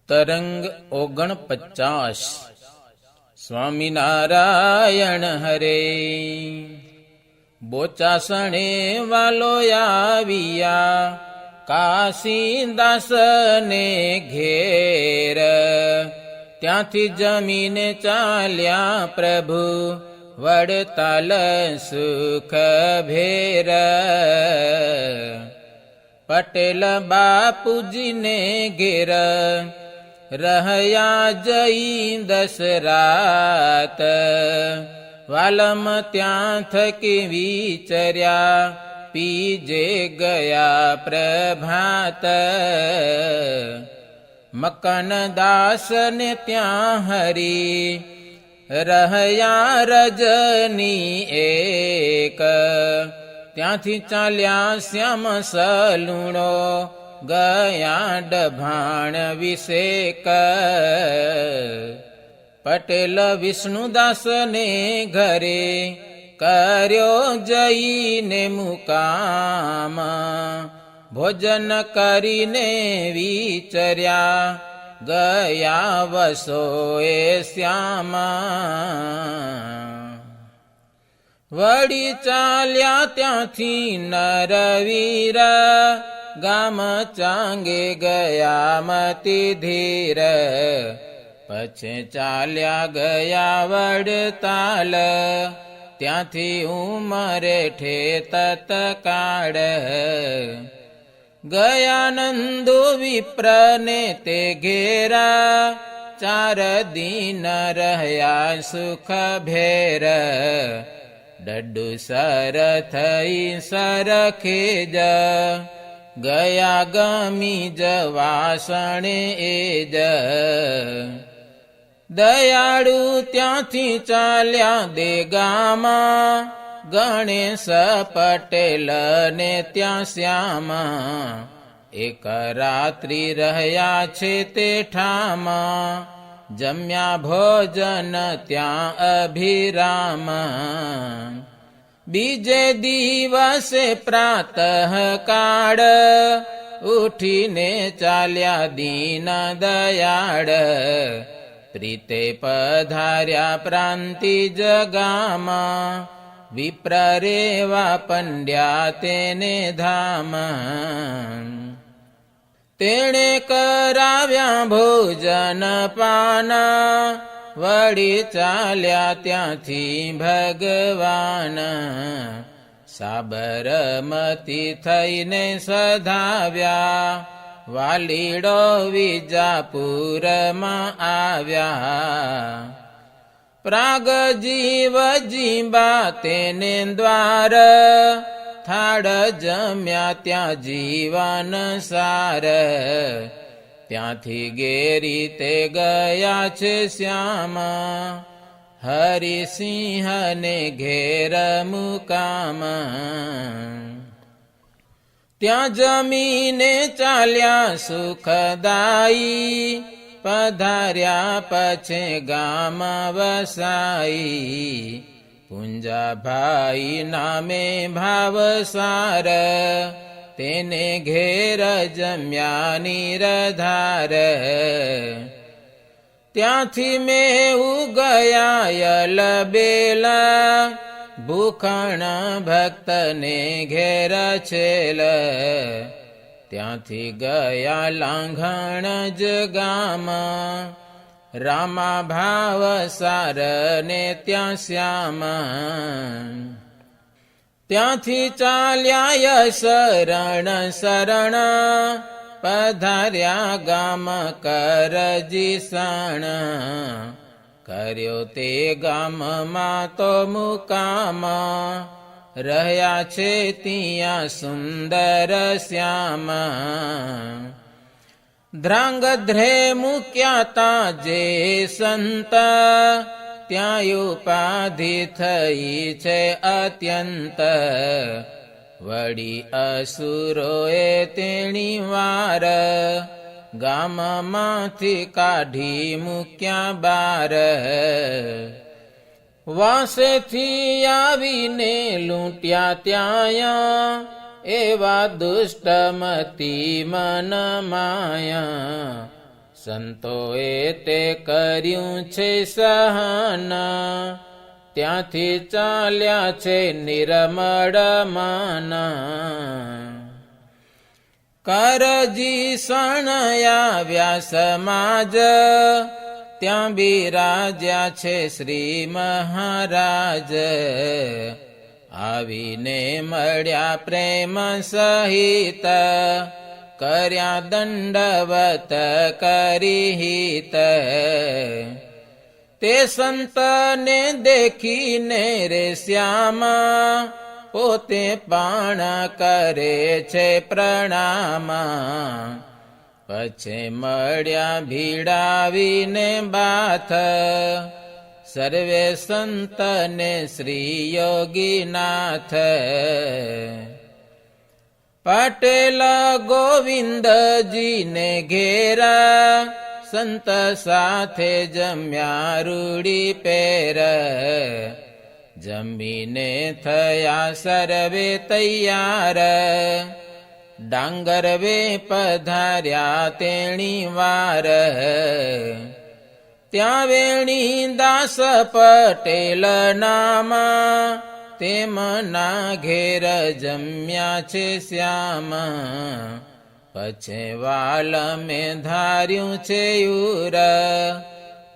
તરંગ 49 સ્વામિનારાયણ હરે. બોચાસણે વાલો આવ્યા કાશીદાસને ઘેર, ત્યાંથી જમીને ચાલ્યા પ્રભુ વડતાલ સુખ ભેર. પટેલ બાપુજીને ઘેર રહ્યા જઈ 10 રાત, વાલમ ત્યાં થકી વિચર્યા પીજે ગયા પ્રભાત. મકનદાસને ત્યાં હરી રહ્યા રજની એક, ત્યાંથી ચાલ્યા શ્યામ સલુણો ગયા ડભાણ વિશેક. પટેલ વિષ્ણુદાસને ઘરે કર્યો જઈને મુકામ, ભોજન કરીને વિચર્યા ગયા વસોએ શ્યામા. વળી ચાલ્યા ત્યાંથી નરવીર ગામ ચાંગે ગયા મતિ ધીર, પછી ચાલ્યા ગયા વડતાલ, ત્યાંથી ઉમરે ઠે તત્કાળ. ગયા નંદુ વિપ્રને તે ઘેરા, 4 દિન રહ્યા સુખ ભેર. ડડ્ડુ સર થઈ સરખે જ ગયા ગમી જવાસણે એ જ. દયાળુ ત્યાંથી ચાલ્યા દેગામાં, ગણેશ પટેલ ને ત્યાં શ્યામા. 1 રાત્રિ રહ્યા છે તે ઠામાં, જમ્યા ભોજન ત્યાં અભિરામ. બીજે દિવસે પ્રાતઃ કાળ, ઉઠીને ચાલ્યા દીન દયાળ. પ્રીતે પધાર્યા પ્રાંતિ જગામાં, વિપ્ર રેવા પંડ્યા તેને ધામ. તેણે કરાવ્યા ભોજન પાના, વળી ચાલ્યા ત્યાંથી ભગવાન. સાબરમતી થઈને સધાવ્યા, વાલીડો વિજાપુરમાં આવ્યા. પ્રાગ જીવ જીંબા તેને દ્વાર, થાળ જમ્યા ત્યાં જીવન સાર. ત્યાંથી ગેરી તે ગયા છે શ્યામા, હરિસિંહને ઘેર મુકામ. ત્યાં જમીને ચાલ્યા સુખદાયી, પધાર્યા પછી ગામ વસાઈ. પુંજાભાઈ નામે ભાવસાર, તેને ઘેર જમ્યા નિરધાર. ત્યાંથી મેં ગયા યલબેલા, ભૂખણ ભક્તને ઘેર છેલ. ત્યાંથી ગયા લાંઘણ જ ગામ, રામા ભાવસાર ને ત્યાં શ્યામા. ત્યાંથી ચાલ્યા શરણ શરણ, પધાર્યા ગામ કરજીસણ. કર્યો તે ગામમાં તો મુકામ, રહ્યા છે ત્યાં સુંદર શ્યામા. ધ્રાંગધ્રે મૂક્યા તા જે સંત, ત્યાં ઉપાધિ થઈ છે અત્યંત. વળી અસુરોએ તેણી વાર, ગામમાંથી કાઢી મૂક્યા બાર. વાસેથી આવીને લૂંટ્યા ત્યાં, એવા દુષ્ટમતી મન માયા સંતોએ તે કર્યું છે સહન, ત્યાંથી ચાલ્યા છે નિર્મળ મન. કરજી સણયા સમાજ, ત્યાં બિરાજ્યા છે શ્રી મહારાજ. આવીને મળ્યા પ્રેમ સહિત, કર્યા દંડવત કરી હિત. તે સંતને દેખીને રે શ્યામા, પોતે પણ કરે છે પ્રણામ. પછી મળ્યા ભીડાવીને બાથ, સર્વે સંતને શ્રી યોગીનાથ. પટેલ ગોવિંદજીને ઘેરા, સંત સાથે જમ્યા રૂડી પેર. જમીને થયા સર્વે તૈયાર, ડાંગર વે પધાર્યા તેણી વાર. ત્યાં વેણી દાસ પટેલ નામા, તેમના ઘેર જમ્યા છે શ્યામ. પછી વાલ મેં ધાર્યું છે યુર,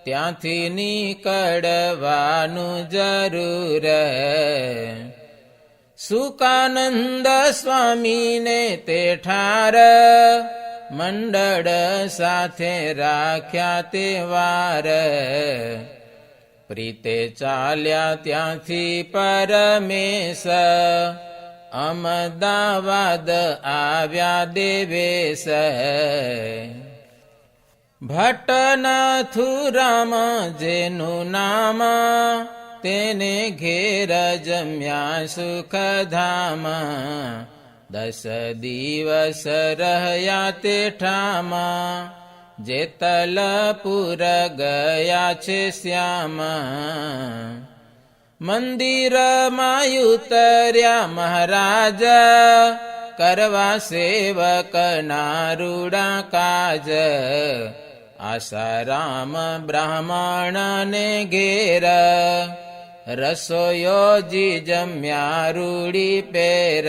ત્યાંથી નીકળવાનું જરૂર. સુકાનંદ સ્વામીને તે ઠાર, મંડળ સાથે રાખ્યા તે વાર. પ્રીતે ચાલ્યા ત્યાંથી પરમેશ, અમદાવાદ આવ્યા દેવેશ. ભટ્ટનાથુરામ જેનું નામ, તેને ઘેર જમ્યા સુખધામ. 10 દિવસ રહ્યા તે ઠામ, જેતલપુર ગયા છે શ્યામ. મંદિરમાં ઉતર્યા મહારાજ, કરવા સેવકના રૂડા કાજ. આસારામ બ્રાહ્મણને ઘેર, રસોયોજી જમ્યા રૂડી પેર.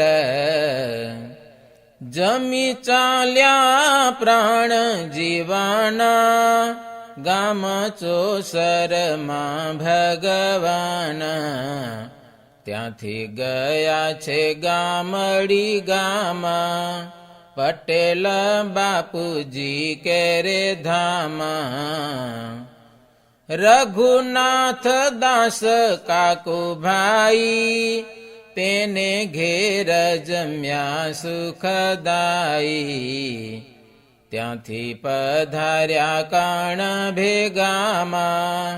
જમી ચાલ્યા પ્રાણ જીવાના, ગામ ચોસરમાં ભગવાન. ત્યાંથી ગયા છે ગામડી ગામ, પટેલ બાપુજી કેરે ધામ. રઘુનાથ દાસ કાકુભાઈ, તેને ઘેર જમ્યા સુખદાઈ. ત્યાંથી પધાર્યા કાણ ભેગામાં,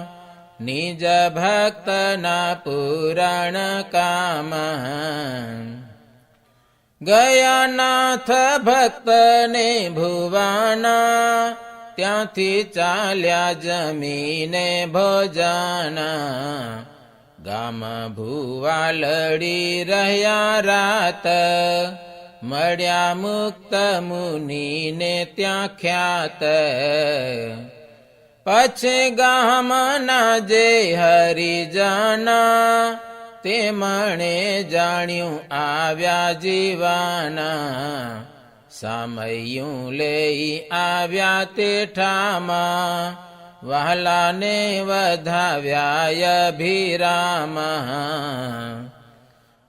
નિજ ભક્તના પુરાણ કામ. ગયા નાથ ભક્તને ભુવાના, ત્યાંથી ચાલ્યા જમીને ભોજન. ગામ ભુવાલડી રહ્યા રાત, મળ્યા મુક્ત મુનિને ત્યાં ખ્યાત. પછી ગામના જે હરિજના, તેમણે જાણ્યું આવ્યા જીવાના. સામયું લઈ આવ્યા તે ઠામા, વહાલાને વધાવ્યા અભિરામ.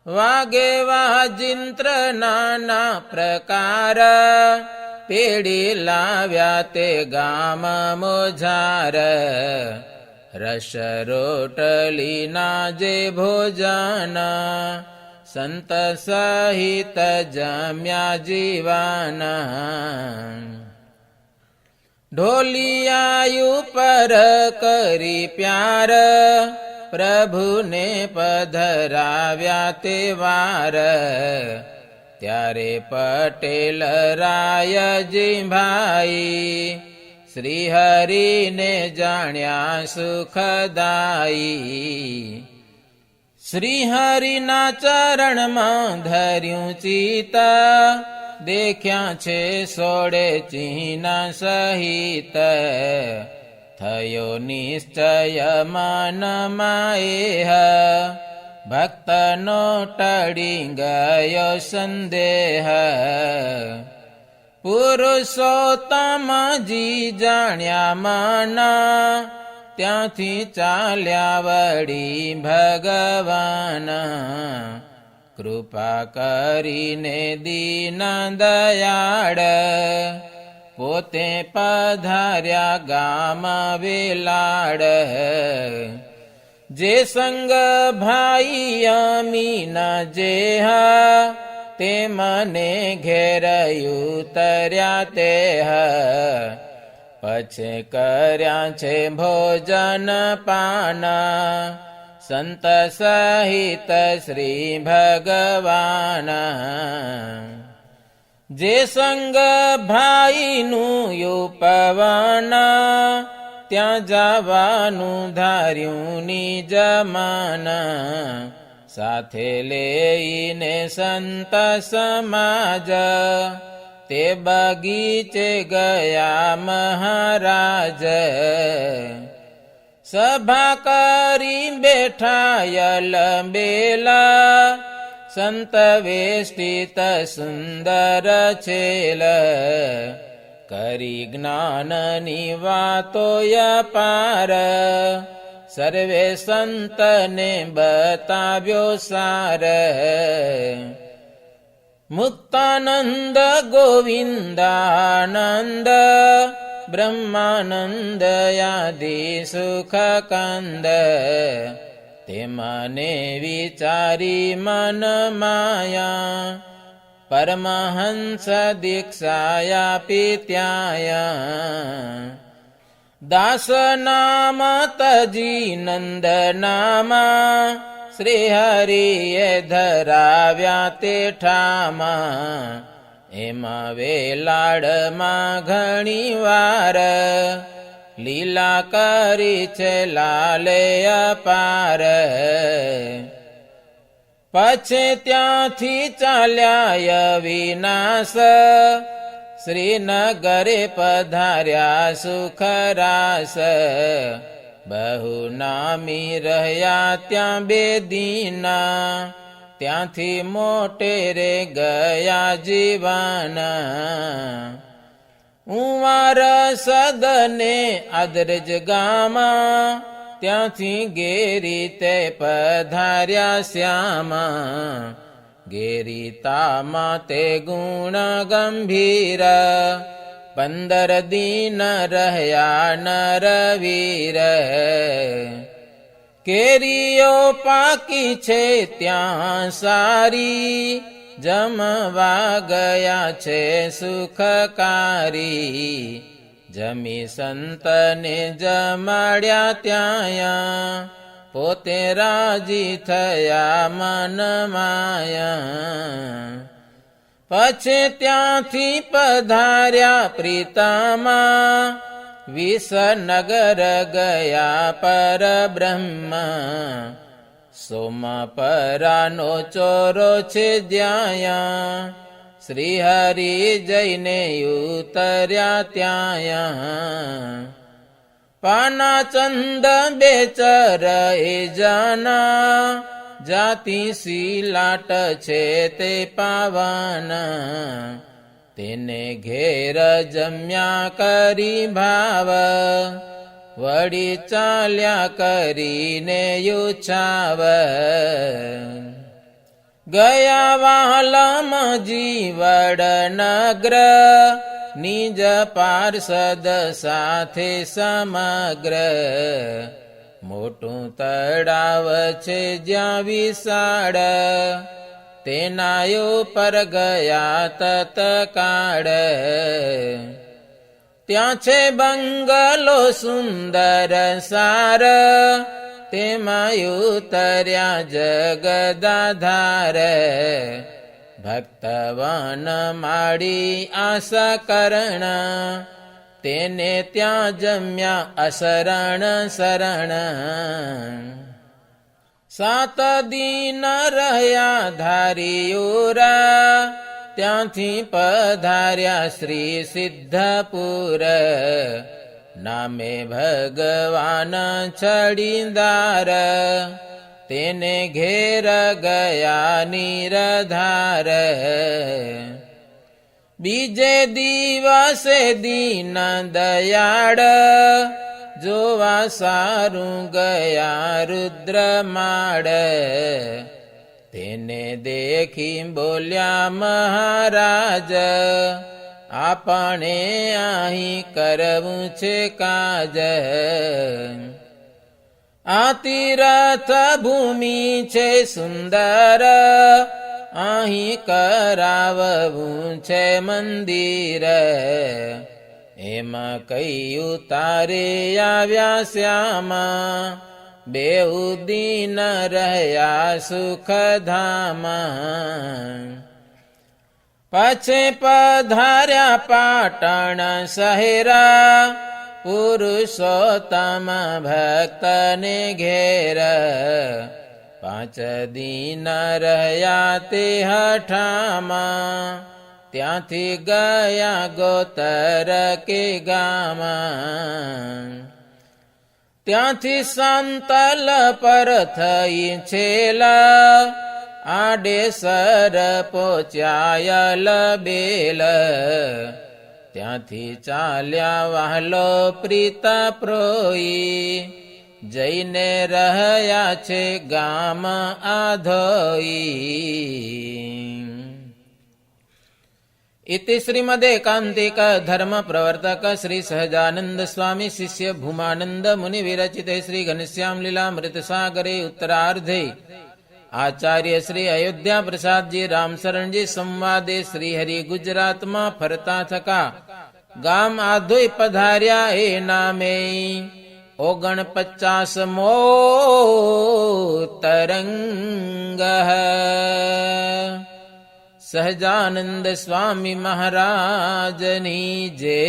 વાગે વાજિંત્ર નાના પ્રકાર, પેડી લાવ્યા તે ગામ મોજાર. રસ રોટલીના જે ભોજન, સંત સહિત જમ્યા જીવાના. ઢોલિયા ઉપર કરી પ્યાર, પ્રભુને પધરાવ્યા તે વાર. ત્યારે પટેલ રાયજી ભાઈ, શ્રી હરિને જાણ્યા સુખદાઈ. શ્રી હરિના ચરણમાં ધર્યું ચિત્ત, દેખ્યા છે સોળે ચિહ્ના સહિત થયો નિશ્ચય મનમાં ભક્તનો ટળી ગયો સંદેહ પુરુષોત્તમજી જાણ્યા મના ત્યાંથી ચાલ્યા વળી ભગવાન કૃપા કરીને દીન દયાળ પોતે પધાર્યા ગામ વેલાડ જે સંગ ભાઈ અમીના જેહા તે મને ઘેર ઉતર્યા તે પછી કર્યા છે ભોજન પાન સંત સહિત શ્રી ભગવાન જે સંગ ભાઈનું ઉપવન ત્યાં જવાનું ધાર્યું નિજ મન સાથે લઈને સંત સમાજ તે બગીચે ગયા મહારાજ સભા કરી બેઠા યલબેલા સંત વેષ્ટિત સુંદર છેલ કરી જ્ઞાનની વાતો અપાર સર્વે સંતને બતાવ્યો સાર મુક્તાનંદ ગોવિંદાનંદ બ્રહ્માનંદ યાદિ સુખ કંદ તે મને વિચારી મન માયા પરમહંસ દીક્ષાયા પિત્યાયા દાસ નામ તજી નંદ નામા શ્રી હરિએ ધરાવ્યા તે ઠામા એમાં વેલાડમાં ઘણી વાર લીલા કરી છે લાલે અપાર પછી ત્યાંથી ચાલ્યા વિનાશ શ્રીનગરે પધાર્યા સુખરાસ બહુ નામી રહ્યા ત્યાં બે દીના ત્યાંથી મોટેરે ગયા જીવાના ઉંવાર સદને આદરજ ગામા ત્યાંથી ગેરી તે પધાર્યા શ્યામા ગેરીતામાં તે ગુણ ગંભીર 15 દિન રહ્યા નરવીર કેરીઓ પાકી છે ત્યાં સારી જમવા ગયા છે સુખકારી જમી સંતને જમાડ્યા ત્યાં પોતે રાજી થયા મન માયા પછી ત્યાંથી પધાર્યા પ્રીતમા વિસનગર ગયા પર બ્રહ્મ સોમપરાનો ચોરો છે જ્યાં શ્રી હરિ જઈને ઉતર્યા ત્યાં પાના ચંદ બેચર એ જાના જાતિ શીલાટ છે તે પાવન તેને ઘેર જમ્યા કરી ભાવ વળી ચાલ્યા કરીને યુછાવ ગયા વાલમજી વડનગ્ર નિજ પાર્ષદ સાથે સમગ્ર મોટું તળાવ છે જ્યાં વિશાળ તેના ઉપર ગયા તત્કાળ ત્યાં છે બંગલો સુંદર સાર તેમાં ઉતર્યા જગદાધાર ભક્તવન માડી આશા કરણ તેને ત્યાં જમ્યા અશરણ શરણ 7 દિન રહ્યા ધારિયોરા ત્યાંથી પધાર્યા શ્રી સિદ્ધપુર, નામે ભગવાન છડીદાર, તેને ઘેર ગયા નિરધાર. બીજે દિવસે દીન દયાળ, જોવા સારું ગયા રુદ્રમાળ, તેને દેખી બોલ્યા મહારાજ, આપણે અહીં કરવું છે કાજ. આ તીર્થ ભૂમિ છે સુંદર, અહીં કરાવવું છે મંદિર. એમાં કયું તારે આવ્યા શ્યામા, બેઉ દિન રહ્યા સુખધામા. પછી પધાર્યા પાટણ શહેરા, પુરુષોત્તમ ભક્તને ઘેર. 5 દિન રહ્યા તે હઠામાં, ત્યાંથી ગયા ગોતર કે ગામાં. ત્યાંથી સંતલ પર થઈ છેલા, આડેસર પહોંચ્યાયલ બેલ. ત્યાંથી ચાલ્યા વહાલો પ્રીત પ્રોઈ, જઈને રહ્યા છે ગામ આધોઈ. इति श्रीमदेकान्तिक धर्म प्रवर्तक श्री सहजानंद स्वामी शिष्य भूमानंद मुनि विरचिते श्री घनश्याम लीलामृत सागरे उत्तरार्धे आचार्य श्री अयोध्या प्रसाद जी रामशरण जी संवादे श्री हरि गुजरात में फरता थका गाम आधोई पधार्या ए नामे 49मो तरंग. સહજાનંદ સ્વામી મહારાજની જય.